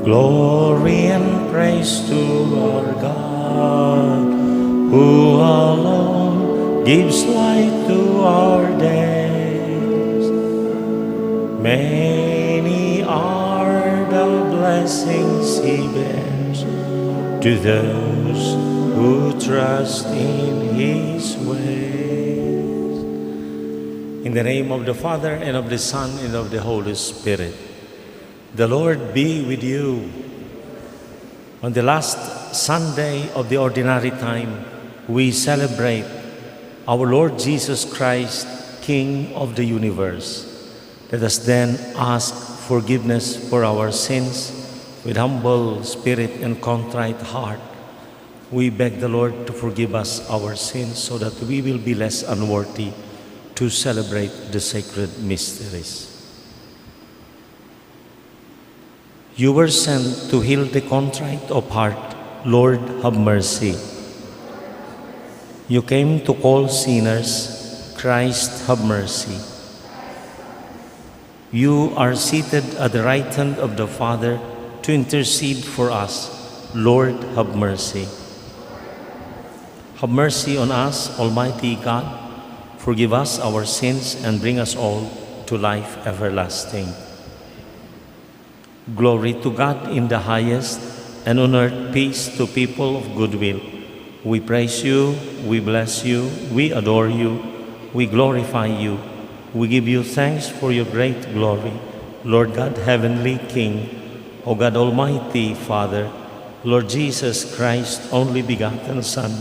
Glory and praise to our God, who alone gives light to our days. Many are the blessings He bears to those who trust in His ways. In the name of the Father, and of the Son, and of the Holy Spirit. The Lord be with you. On the last Sunday of the ordinary time, we celebrate our Lord Jesus Christ, King of the universe. Let us then ask forgiveness for our sins with humble spirit and contrite heart. We beg the Lord to forgive us our sins so that we will be less unworthy to celebrate the sacred mysteries. You were sent to heal the contrite of heart. Lord, have mercy. You came to call sinners. Christ, have mercy. You are seated at the right hand of the Father to intercede for us. Lord, have mercy. Have mercy on us, Almighty God. Forgive us our sins and bring us all to life everlasting. Glory to God in the highest, and on earth peace to people of good will. We praise you, we bless you, we adore you, we glorify you. We give you thanks for your great glory, Lord God, Heavenly King, O God Almighty Father, Lord Jesus Christ, only begotten Son,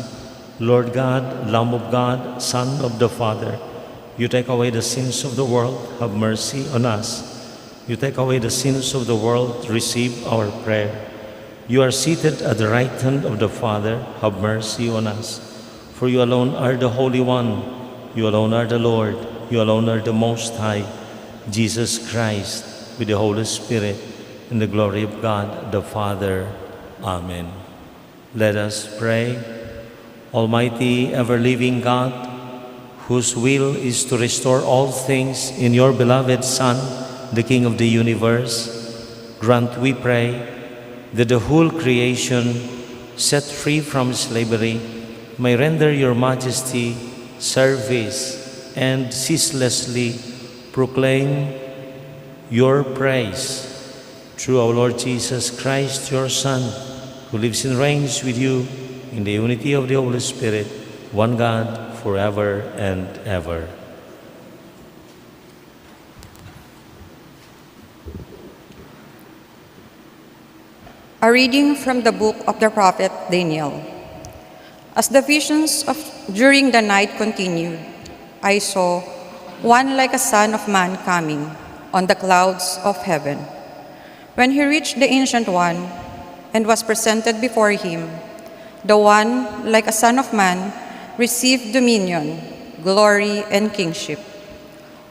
Lord God, Lamb of God, Son of the Father. You take away the sins of the world, have mercy on us. You take away the sins of the world, receive our prayer. You are seated at the right hand of the Father, have mercy on us. For you alone are the Holy One, you alone are the Lord, you alone are the Most High, Jesus Christ, with the Holy Spirit, in the glory of God the Father. Amen. Let us pray. Almighty, ever-living God, whose will is to restore all things in your beloved Son, the King of the universe, grant, we pray, that the whole creation, set free from slavery, may render your majesty service and ceaselessly proclaim your praise. Through our Lord Jesus Christ, your Son, who lives and reigns with you in the unity of the Holy Spirit, one God, forever and ever. A reading from the book of the prophet Daniel. As the visions during the night continued, I saw one like a son of man coming on the clouds of heaven. When he reached the Ancient One and was presented before him, the one like a son of man received dominion, glory, and kingship.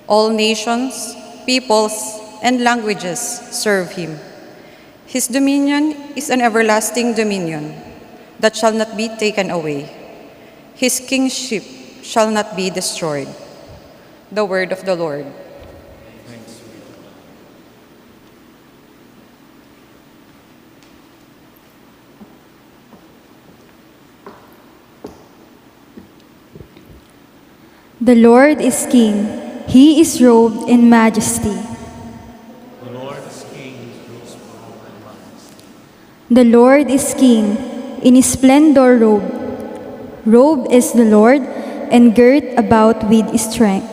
All nations, peoples, and languages serve him. His dominion is an everlasting dominion that shall not be taken away. His kingship shall not be destroyed. The word of the Lord. The Lord is King. He is robed in majesty. The Lord is King, rules power and majesty. The Lord is King. In his splendor robed. Robed is the Lord, and girt about with strength.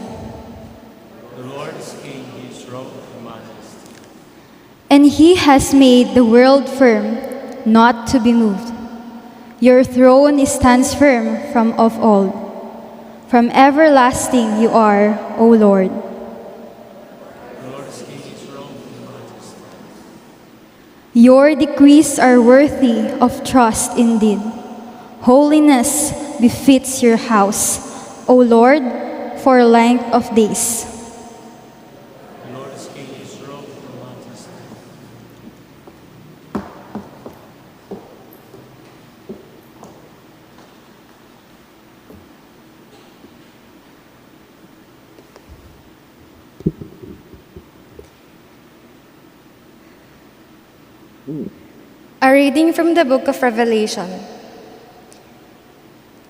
The Lord is King, he is robed in majesty. And he has made the world firm, not to be moved. Your throne stands firm from of old. From everlasting you are, O Lord. The Lord is King, he is robed in majesty. Your decrees are worthy of trust indeed. Holiness befits your house, O Lord, for length of days. The Lord is King, he is robed in majesty. A reading from the book of Revelation.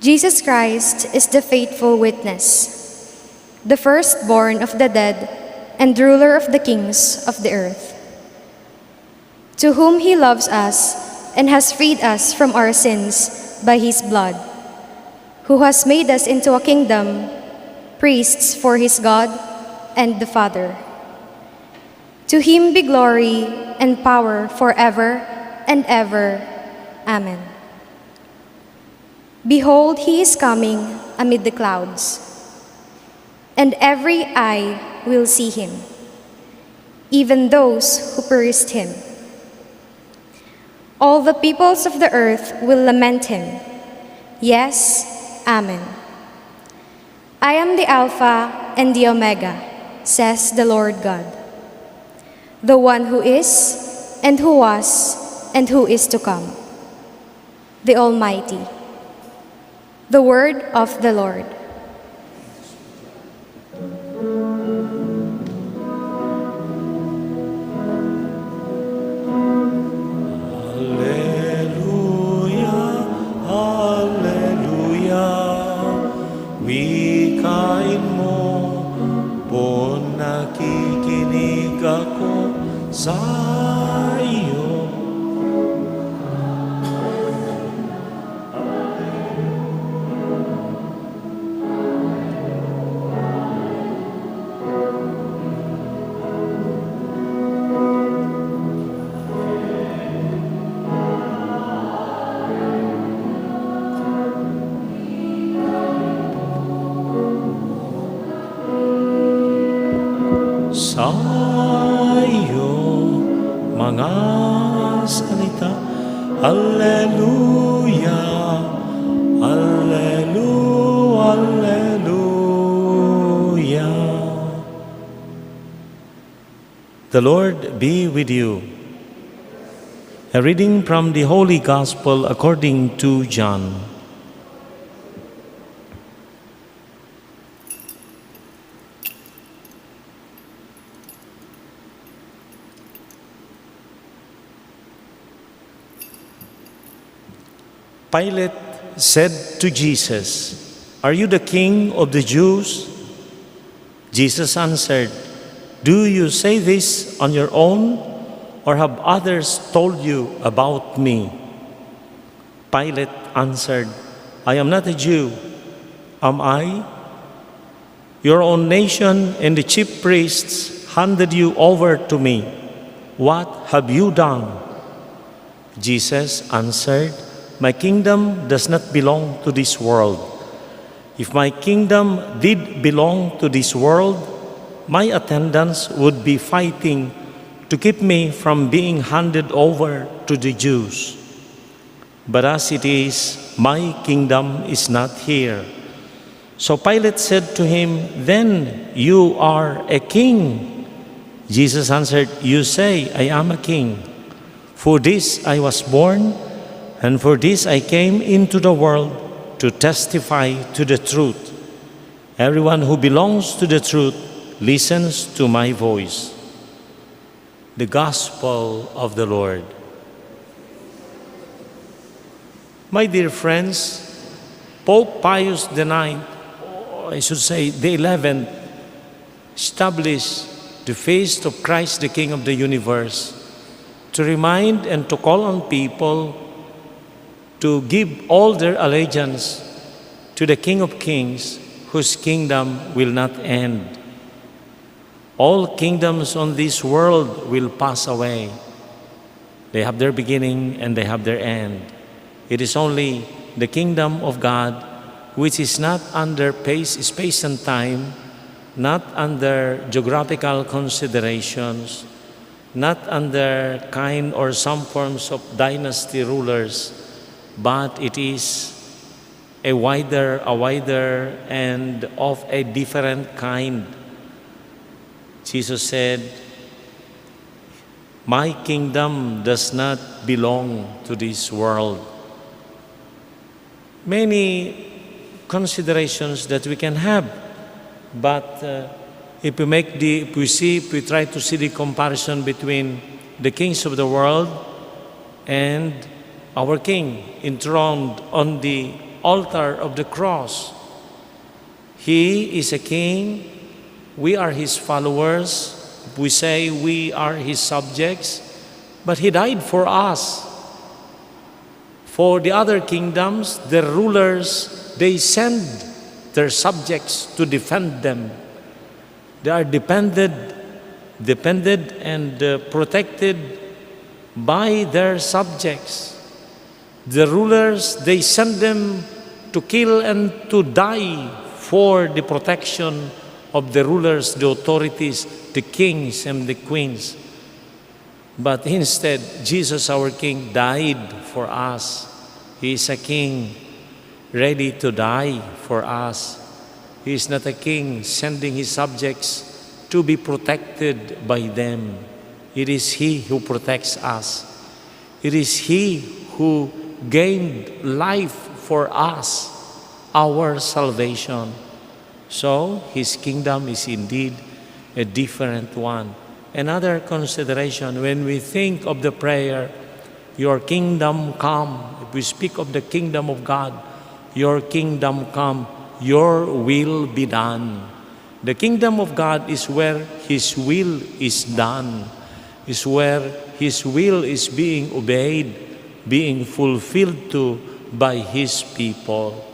Jesus Christ is the faithful witness, the firstborn of the dead and ruler of the kings of the earth, to whom he loves us and has freed us from our sins by his blood, who has made us into a kingdom, priests for his God and the Father. To him be glory and power forever and ever. Amen. Behold, he is coming amid the clouds, and every eye will see him, even those who pierced him. All the peoples of the earth will lament him. Yes, Amen. I am the Alpha and the Omega, says the Lord God, the one who is, and who was, and who is to come, the Almighty. The word of the Lord. Hallelujah, hallelujah. Wikain mo, po nakikinig ako sa iyo. Sa iyo mga salita, Alleluia, Alleluia, Alleluia. The Lord be with you. A reading from the Holy Gospel according to John. Pilate said to Jesus, "Are you the king of the Jews?" Jesus answered, "Do you say this on your own, or have others told you about me?" Pilate answered, "I am not a Jew. Am I? Your own nation and the chief priests handed you over to me. What have you done?" Jesus answered, "My kingdom does not belong to this world. If my kingdom did belong to this world, my attendants would be fighting to keep me from being handed over to the Jews. But as it is, my kingdom is not here." So Pilate said to him, "Then you are a king." Jesus answered, "You say I am a king. For this I was born, and for this I came into the world, to testify to the truth. Everyone who belongs to the truth listens to my voice. The Gospel of the Lord. My dear friends, Pope Pius IX, or I should say the 11th, established the feast of Christ the King of the universe to remind and to call on people to give all their allegiance to the King of Kings, whose kingdom will not end. All kingdoms on this world will pass away. They have their beginning and they have their end. It is only the kingdom of God, which is not under space and time, not under geographical considerations, not under kind or some forms of dynasty rulers, but it is a wider and of a different kind. Jesus said, "My kingdom does not belong to this world." Many considerations that we can have, but if we try to see the comparison between the kings of the world and our King enthroned on the altar of the cross. He is a king, we are his followers, we say we are his subjects, but he died for us. For the other kingdoms, the rulers, they send their subjects to defend them. They are depended and protected by their subjects. The rulers, they send them to kill and to die for the protection of the rulers, the authorities, the kings and the queens. But instead, Jesus, our King, died for us. He is a king ready to die for us. He is not a king sending his subjects to be protected by them. It is he who protects us. It is he who gained life for us, our salvation. So his kingdom is indeed a different one. Another consideration, when we think of the prayer, "Your kingdom come," if we speak of the kingdom of God, "Your kingdom come, your will be done." The kingdom of God is where his will is done, is where his will is being obeyed, being fulfilled to by his people.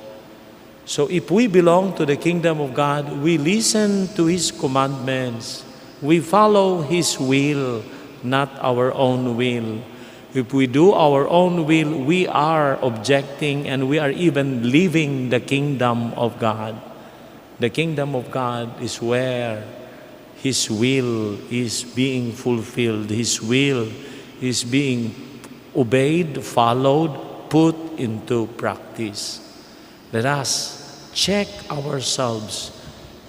So if we belong to the kingdom of God, we listen to his commandments. We follow his will, not our own will. If we do our own will, we are objecting and we are even leaving the kingdom of God. The kingdom of God is where his will is being fulfilled. His will is being obeyed, followed, put into practice. Let us check ourselves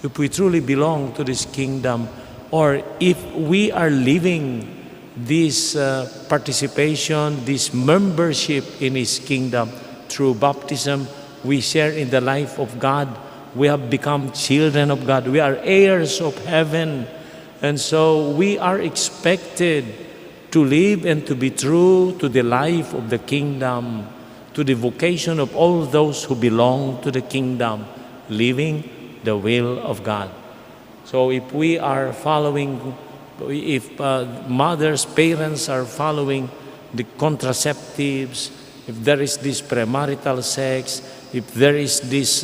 if we truly belong to this kingdom, or if we are living this participation, this membership in his kingdom through baptism. We share in the life of God. We have become children of God. We are heirs of heaven. And so we are expected to live and to be true to the life of the kingdom, to the vocation of all those who belong to the kingdom, living the will of God. So if we are following, if mothers, parents are following the contraceptives, if there is this premarital sex, if there is this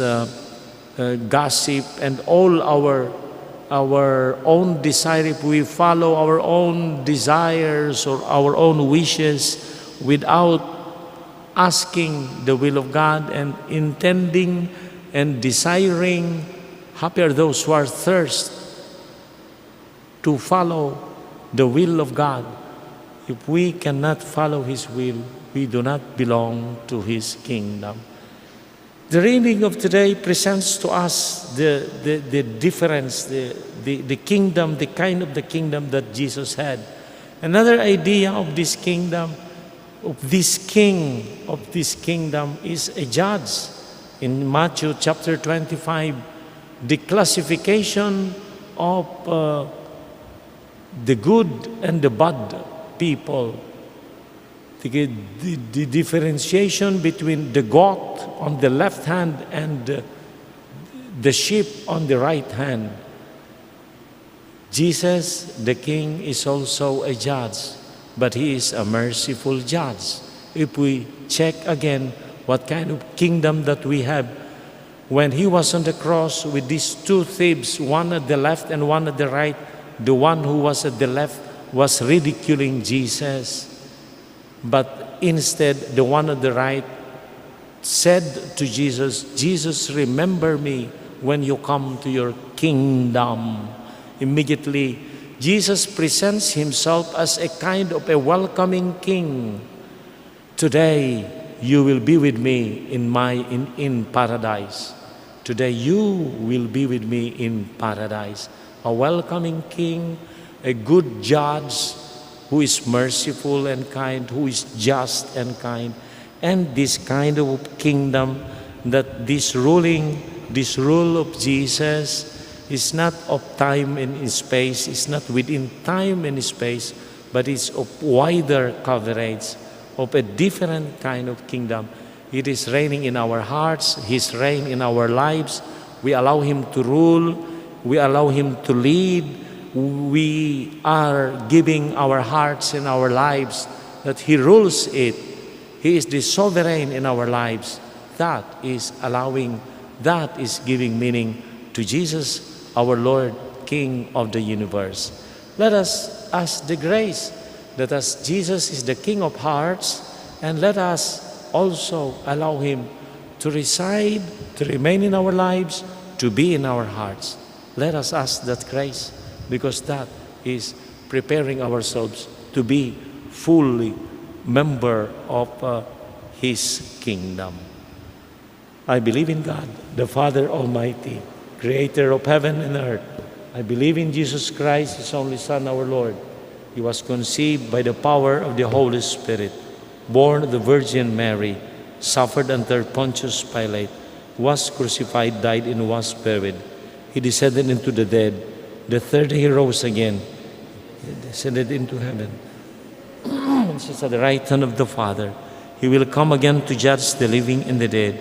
gossip and all our own desire, if we follow our own desires or our own wishes without asking the will of God and intending and desiring, happy are those who are thirst to follow the will of God. If we cannot follow his will, we do not belong to his kingdom. The reading of today presents to us the difference, the kingdom, the kind of the kingdom that Jesus had. Another idea of this kingdom of this king of this kingdom is a judge. In Matthew chapter 25, the classification of the good and the bad people, the differentiation between the goat on the left hand and the sheep on the right hand. Jesus, the King, is also a judge, but He is a merciful judge. If we check again what kind of kingdom that we have, when He was on the cross with these two thieves, one at the left and one at the right, the one who was at the left was ridiculing Jesus. But instead, the one at the right said to Jesus, "Jesus, remember me when you come to your kingdom." Immediately, Jesus presents Himself as a kind of a welcoming king. Today, you will be with me in paradise. Today, you will be with me in paradise. A welcoming king, a good judge, who is merciful and kind, who is just and kind, and this kind of kingdom that this rule of Jesus is not of time and space, it's not within time and space, but it's of wider coverage, of a different kind of kingdom. It is reigning in our hearts, His reign in our lives. We allow Him to rule, we allow Him to lead. We are giving our hearts and our lives that He rules it. He is the sovereign in our lives. That is giving meaning to Jesus, our Lord, King of the universe. Let us ask the grace that as Jesus is the King of hearts, and let us also allow Him to reside, to remain in our lives, to be in our hearts. Let us ask that grace, because that is preparing ourselves to be fully member of His kingdom. I believe in God, the Father Almighty, Creator of heaven and earth. I believe in Jesus Christ, His only Son, our Lord. He was conceived by the power of the Holy Spirit, born of the Virgin Mary, suffered under Pontius Pilate, was crucified, died, and was buried. He descended into the dead. The third day He rose again. He descended into heaven. And sits at the right hand of the Father. He will come again to judge the living and the dead.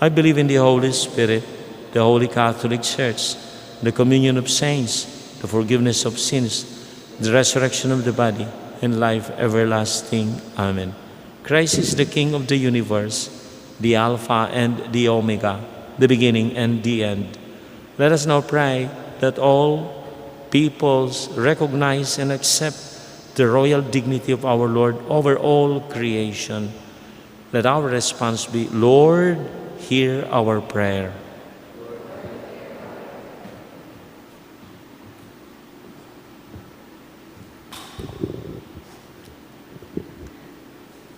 I believe in the Holy Spirit, the Holy Catholic Church, the communion of saints, the forgiveness of sins, the resurrection of the body, and life everlasting. Amen. Christ is the King of the universe, the Alpha and the Omega, the beginning and the end. Let us now pray that all peoples recognize and accept the royal dignity of our Lord over all creation. Let our response be, Lord, hear our prayer.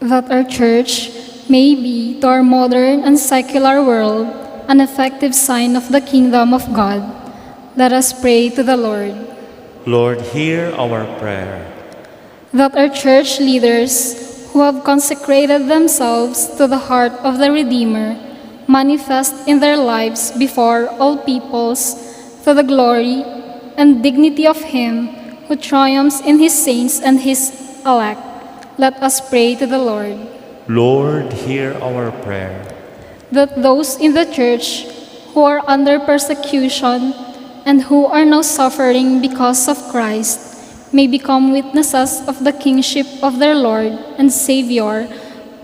That our church may be to our modern and secular world an effective sign of the kingdom of God. Let us pray to the Lord. Lord, hear our prayer. That our church leaders who have consecrated themselves to the heart of the Redeemer manifest in their lives before all peoples to the glory and dignity of Him who triumphs in His saints and His elect. Let us pray to the Lord. Lord, hear our prayer. That those in the church who are under persecution and who are now suffering because of Christ may become witnesses of the kingship of their Lord and Savior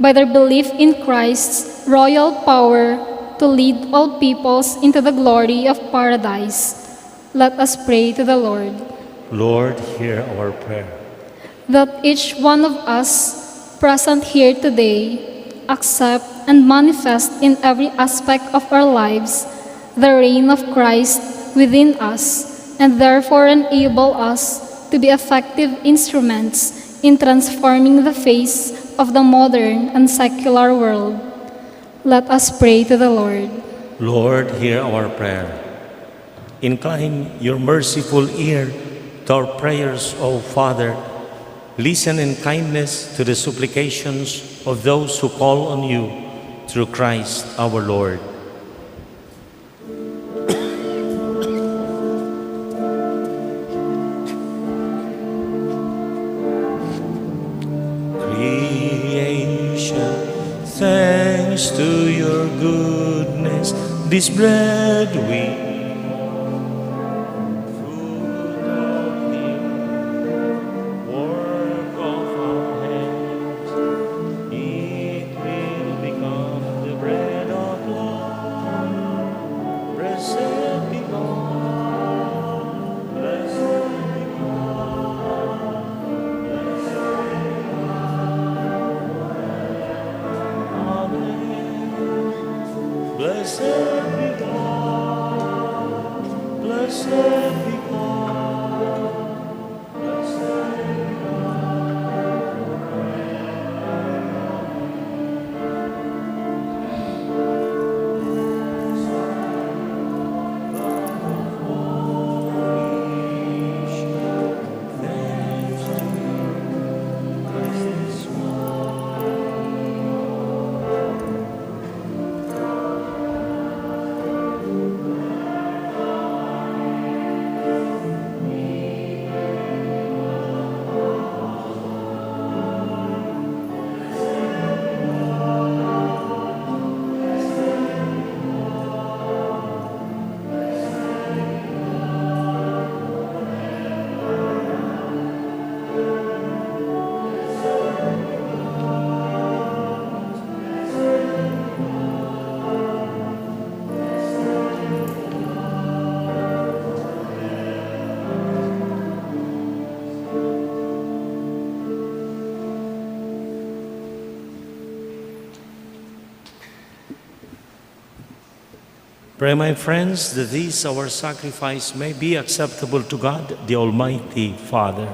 by their belief in Christ's royal power to lead all peoples into the glory of paradise. Let us pray to the Lord. Lord, hear our prayer. That each one of us present here today accept and manifest in every aspect of our lives the reign of Christ within us, and therefore enable us to be effective instruments in transforming the face of the modern and secular world. Let us pray to the Lord. Lord, hear our prayer. Incline your merciful ear to our prayers, O Father, Listen in kindness to the supplications of those who call on you through Christ our Lord. Creation, thanks to your goodness, this bread we Blessed be God, blessed be God, blessed be Pray, my friends, that this our sacrifice may be acceptable to God, the Almighty Father.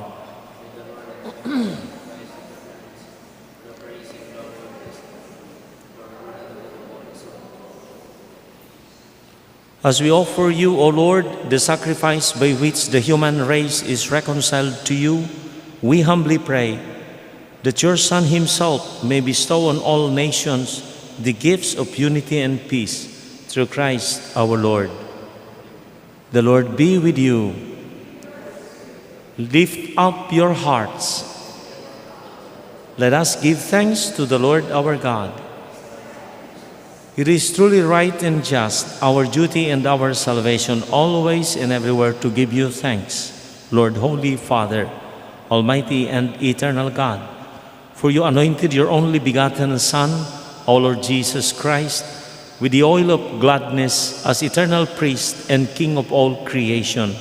As we offer you, O Lord, the sacrifice by which the human race is reconciled to you, we humbly pray that your Son himself may bestow on all nations the gifts of unity and peace through Christ our Lord. The Lord be with you. Lift up your hearts. Let us give thanks to the Lord our God. It is truly right and just, our duty and our salvation, always and everywhere to give you thanks, Lord, Holy Father, Almighty and eternal God. For you anointed your only begotten Son, our Lord Jesus Christ, with the oil of gladness as eternal priest and King of all creation,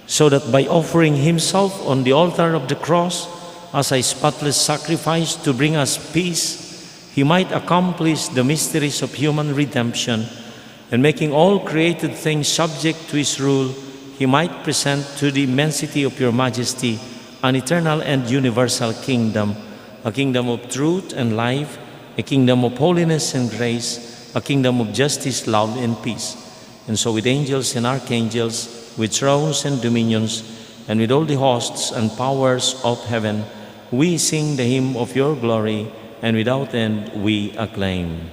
so that by offering himself on the altar of the cross as a spotless sacrifice to bring us peace, he might accomplish the mysteries of human redemption, and making all created things subject to his rule, he might present to the immensity of your majesty an eternal and universal kingdom, a kingdom of truth and life, a kingdom of holiness and grace, a kingdom of justice, love, and peace. And so with angels and archangels, with thrones and dominions, and with all the hosts and powers of heaven, we sing the hymn of your glory, and without end we acclaim.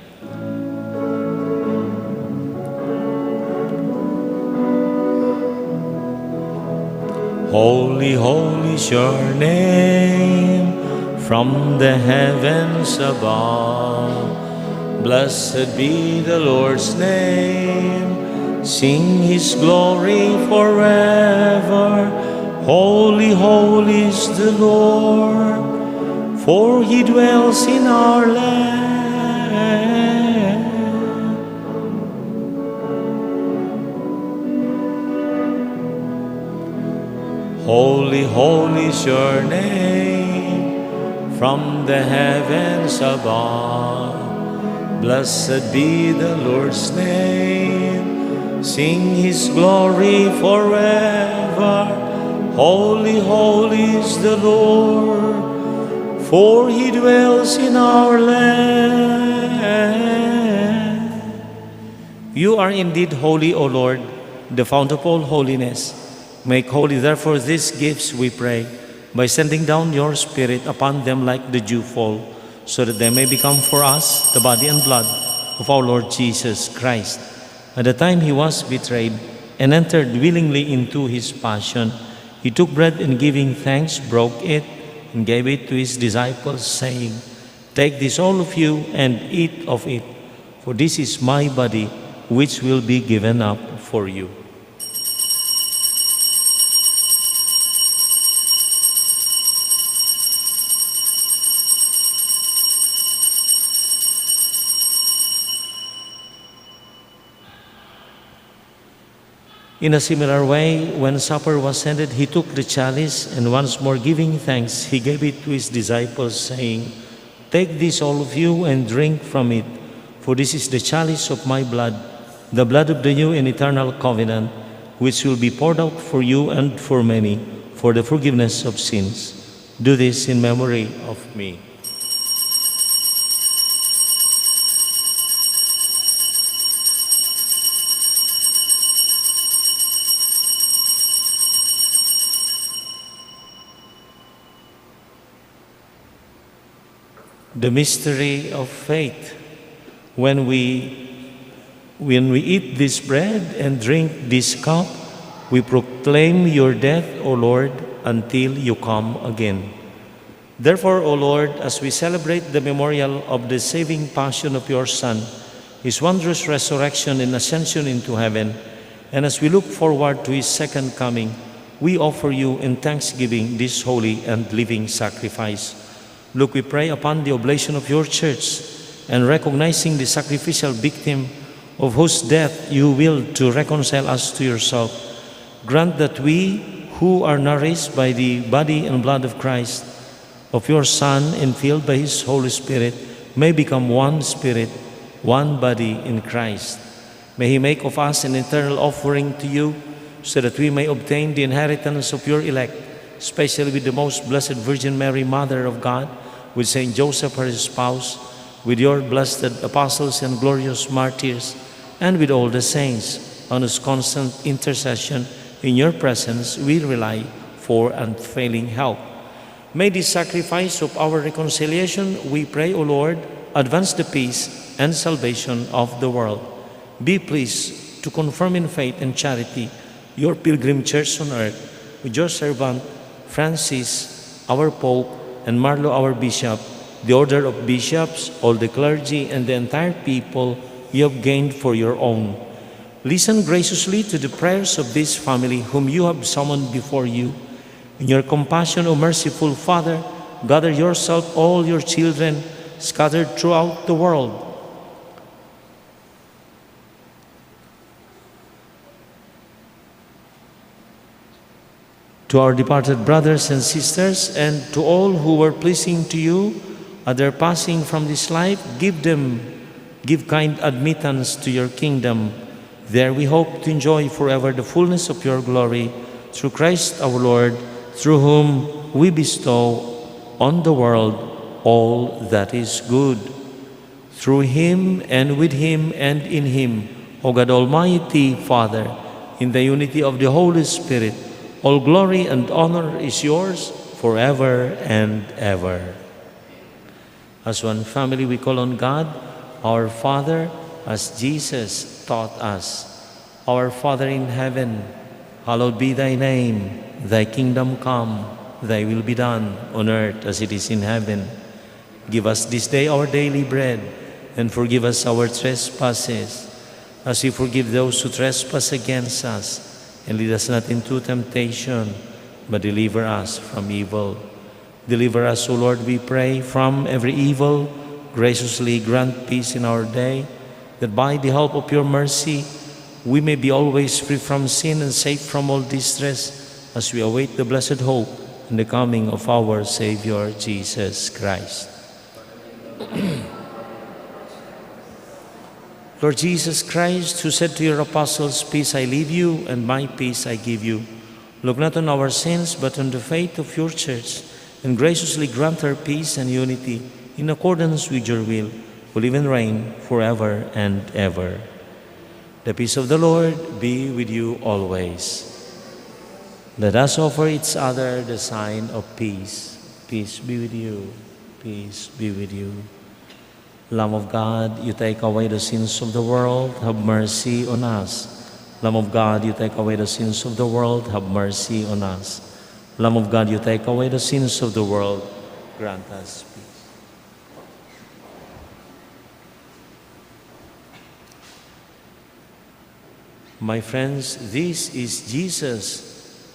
Holy, holy is your name, from the heavens above. Blessed be the Lord's name, sing his glory forever. Holy, holy is the Lord, for he dwells in our land. Holy, holy is your name, from the heavens above. Blessed be the Lord's name, sing his glory forever. Holy, holy is the Lord, for he dwells in our land. You are indeed holy, O Lord, the fount of all holiness. Make holy, therefore, these gifts, we pray, by sending down your Spirit upon them like the dewfall, so that they may become for us the body and blood of our Lord Jesus Christ. At the time he was betrayed and entered willingly into his passion, he took bread and giving thanks, broke it, and gave it to his disciples, saying, "Take this all of you and eat of it, for this is my body, which will be given up for you." In a similar way, when supper was ended, he took the chalice, and once more giving thanks, he gave it to his disciples, saying, "Take this, all of you, and drink from it, for this is the chalice of my blood, the blood of the new and eternal covenant, which will be poured out for you and for many, for the forgiveness of sins. Do this in memory of me." The mystery of faith. When we eat this bread and drink this cup, we proclaim your death, O Lord, until you come again. Therefore, O Lord, as we celebrate the memorial of the saving passion of your Son, his wondrous resurrection and ascension into heaven, and as we look forward to his second coming, we offer you in thanksgiving this holy and living sacrifice. Look, we pray, upon the oblation of your church, and recognizing the sacrificial victim of whose death you willed to reconcile us to yourself, grant that we, who are nourished by the body and blood of Christ, of your Son, and filled by his Holy Spirit, may become one spirit, one body in Christ. May he make of us an eternal offering to you, so that we may obtain the inheritance of your elect, especially with the most blessed Virgin Mary, Mother of God, with Saint Joseph, her spouse, with your blessed apostles and glorious martyrs, and with all the saints, on whose constant intercession in your presence we rely for unfailing help. May the sacrifice of our reconciliation, we pray, O Lord, advance the peace and salvation of the world. Be pleased to confirm in faith and charity your pilgrim church on earth, with your servant Francis, our Pope, and Marlo, our Bishop, the order of bishops, all the clergy, and the entire people you have gained for your own. Listen graciously to the prayers of this family whom you have summoned before you. In your compassion, O merciful Father, gather yourself all your children scattered throughout the world. To our departed brothers and sisters, and to all who were pleasing to you at their passing from this life, give kind admittance to your kingdom. There we hope to enjoy forever the fullness of your glory, through Christ our Lord, through whom we bestow on the world all that is good. Through him, and with him, and in him, O God Almighty, Father, in the unity of the Holy Spirit, all glory and honor is yours forever and ever. As one family, we call on God, our Father, as Jesus taught us. Our Father in heaven, hallowed be thy name. Thy kingdom come, thy will be done on earth as it is in heaven. Give us this day our daily bread, and forgive us our trespasses, as we forgive those who trespass against us. And lead us not into temptation, but deliver us from evil. Deliver us, O Lord, we pray, from every evil. Graciously grant peace in our day, that by the help of your mercy, we may be always free from sin and safe from all distress, as we await the blessed hope and the coming of our Savior, Jesus Christ. Lord Jesus Christ, who said to your apostles, "Peace I leave you, and my peace I give you," look not on our sins, but on the faith of your church, and graciously grant her peace and unity in accordance with your will, who live and reign forever and ever. The peace of the Lord be with you always. Let us offer each other the sign of peace. Peace be with you. Peace be with you. Lamb of God, you take away the sins of the world, have mercy on us. Lamb of God, you take away the sins of the world, have mercy on us. Lamb of God, you take away the sins of the world, grant us peace. My friends, this is Jesus,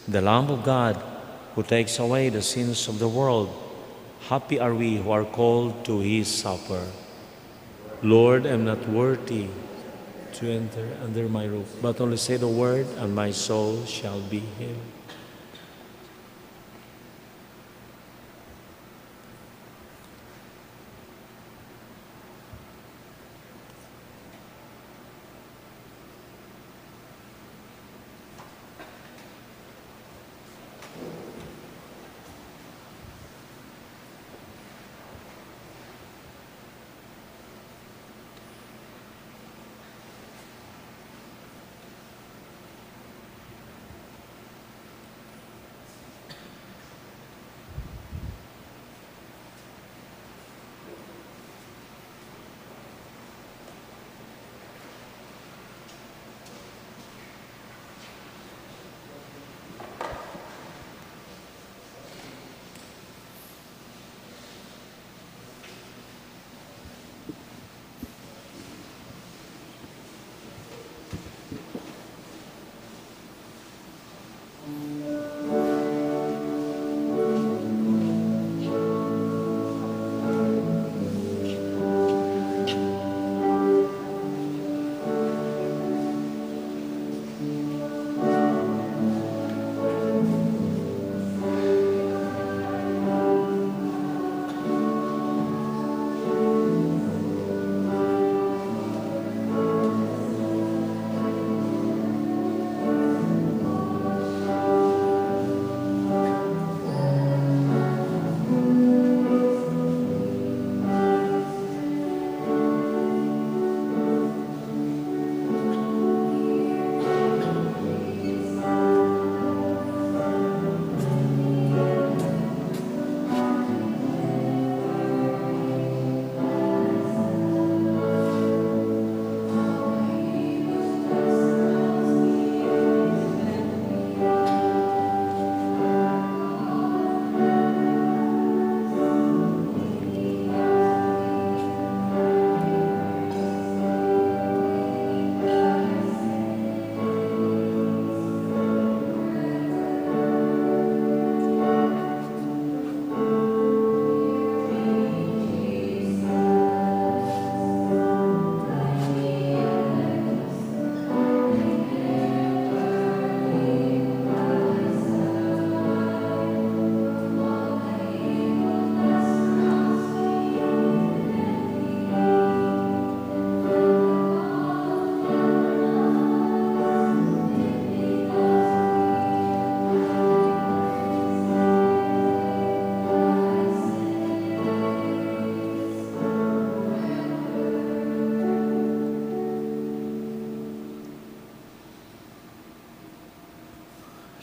the Lamb of God, who takes away the sins of the world. Happy are we who are called to his supper. Lord, I am not worthy to enter under my roof, but only say the word, and my soul shall be healed.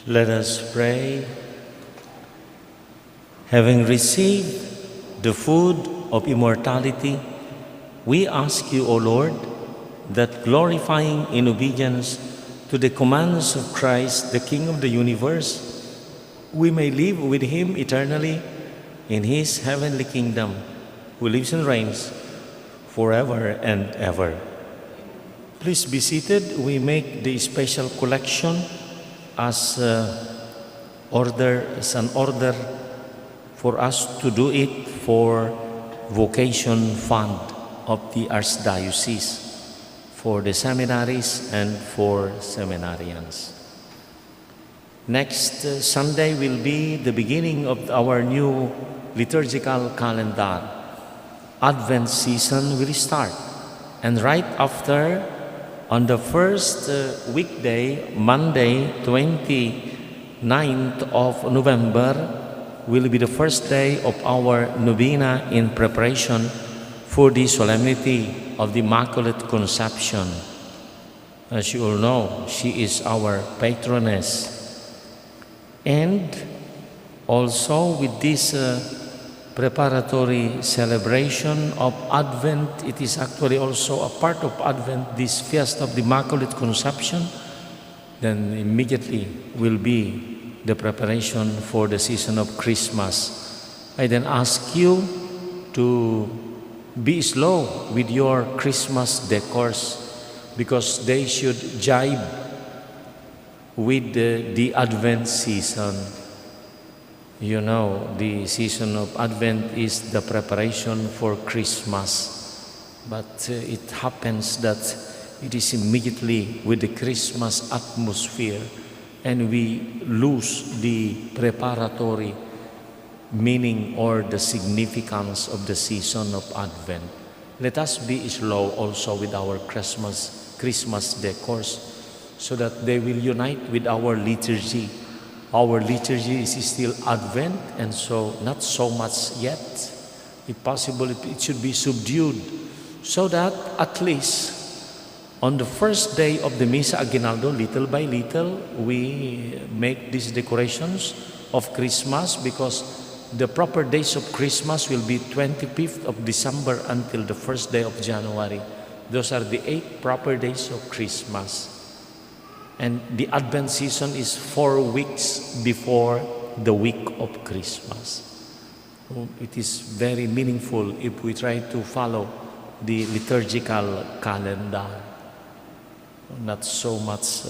Let us pray. Having received the food of immortality, we ask you, O Lord, that glorifying in obedience to the commands of Christ, the King of the universe, we may live with him eternally in his heavenly kingdom, who lives and reigns forever and ever. Please be seated. We make the special collection as an order for us to do it for vocation fund of the Archdiocese, for the seminaries and for seminarians. Next Sunday will be the beginning of our new liturgical calendar. Advent season will start, and right after, on the first weekday, Monday, 29th of November, will be the first day of our novena in preparation for the Solemnity of the Immaculate Conception. As you all know, she is our patroness. And also with this preparatory celebration of Advent, it is actually also a part of Advent, this Fiesta of the Immaculate Conception. Then immediately will be the preparation for the season of Christmas. I then ask you to be slow with your Christmas decors because they should jibe with the Advent season. You know, the season of Advent is the preparation for Christmas. But it happens that it is immediately with the Christmas atmosphere and we lose the preparatory meaning or the significance of the season of Advent. Let us be slow also with our Christmas decors so that they will unite with our liturgy. Our liturgy is still Advent, and so not so much yet. If possible, it should be subdued so that at least on the first day of the Misa Aguinaldo, little by little, we make these decorations of Christmas because the proper days of Christmas will be 25th of December until the first day of January. Those are the 8 proper days of Christmas. And the Advent season is 4 weeks before the week of Christmas. It is very meaningful if we try to follow the liturgical calendar, not so much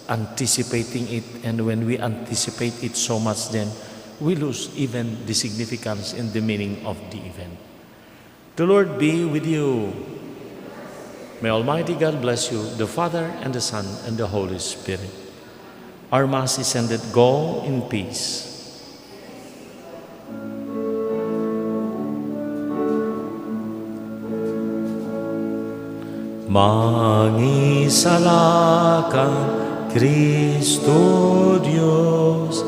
anticipating it, and when we anticipate it so much, then we lose even the significance and the meaning of the event. The Lord be with you. May Almighty God bless you, the Father and the Son and the Holy Spirit. Our Mass is ended. Go in peace. Mangisalakan Kristo Diyos,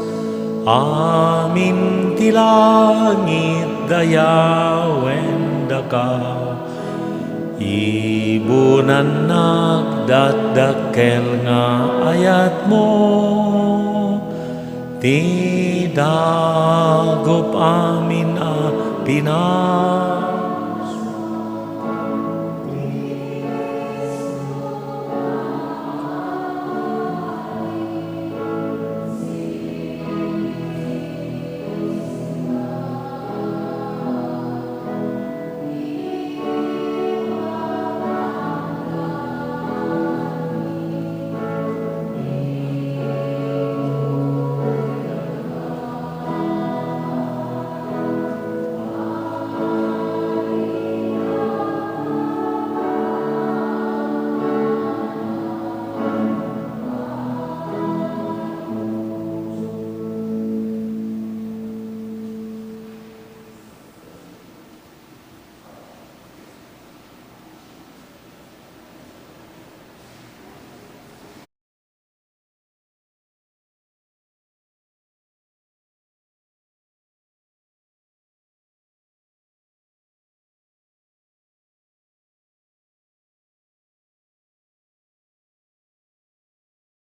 amin ti langit dayawen dakaw. Ibunan nagdadakkel nga ayat mo, ti dagop amin a pinag